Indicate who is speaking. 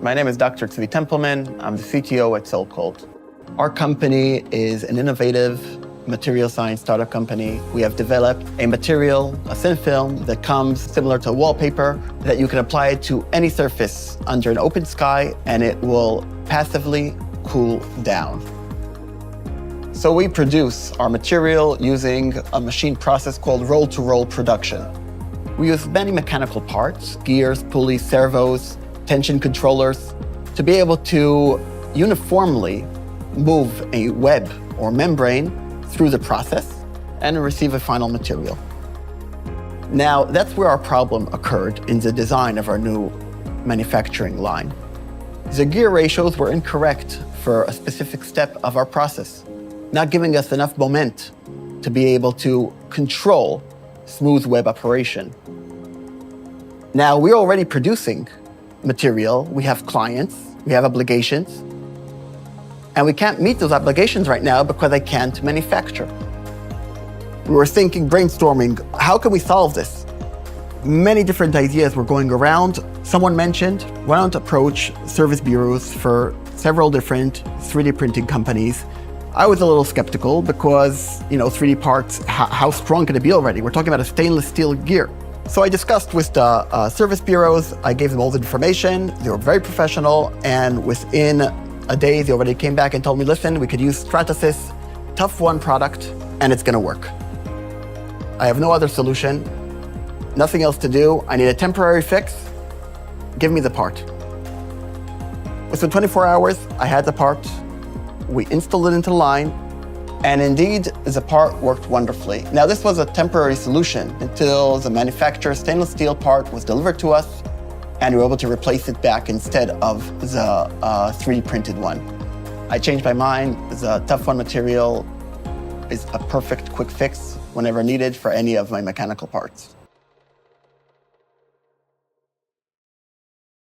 Speaker 1: My name is Dr. Tzvi Tempelman. I'm the CTO at SolColdnen. Our company is an innovative material science startup company. We have developed a material, a thin film that comes similar to wallpaper that you can apply it to any surface under an open sky and it will passively cool down. So we produce our material using a machine process called roll-to-roll production. We use many mechanical parts, gears, pulleys, servos, tension controllers, to be able to uniformly move a web or membrane through the process and receive a final material. Now, that's where our problem occurred in the design of our new manufacturing line. The gear ratios were incorrect for a specific step of our process, not giving us enough moment to be able to control smooth web operation. Now, we're already producing material. We have clients, we have obligations, and we can't meet those obligations right now because I can't manufacture. We were thinking, brainstorming, how can we solve this? Many different ideas were going around. Someone mentioned, why don't approach service bureaus for several different 3D printing companies. I was a little skeptical because, 3D parts, how strong can it be already? We're talking about a stainless steel gear. So I discussed with the service bureaus, I gave them all the information, they were very professional, and within a day, they already came back and told me, listen, we could use Stratasys ToughONE product, and it's gonna work. I have no other solution, nothing else to do, I need a temporary fix, give me the part. Within 24 hours, I had the part, we installed it into the line, and indeed, the part worked wonderfully. Now, this was a temporary solution until the manufacturer's stainless steel part was delivered to us, and we were able to replace it back instead of the 3D printed one. I changed my mind. The ToughONE material is a perfect quick fix whenever needed for any of my mechanical parts.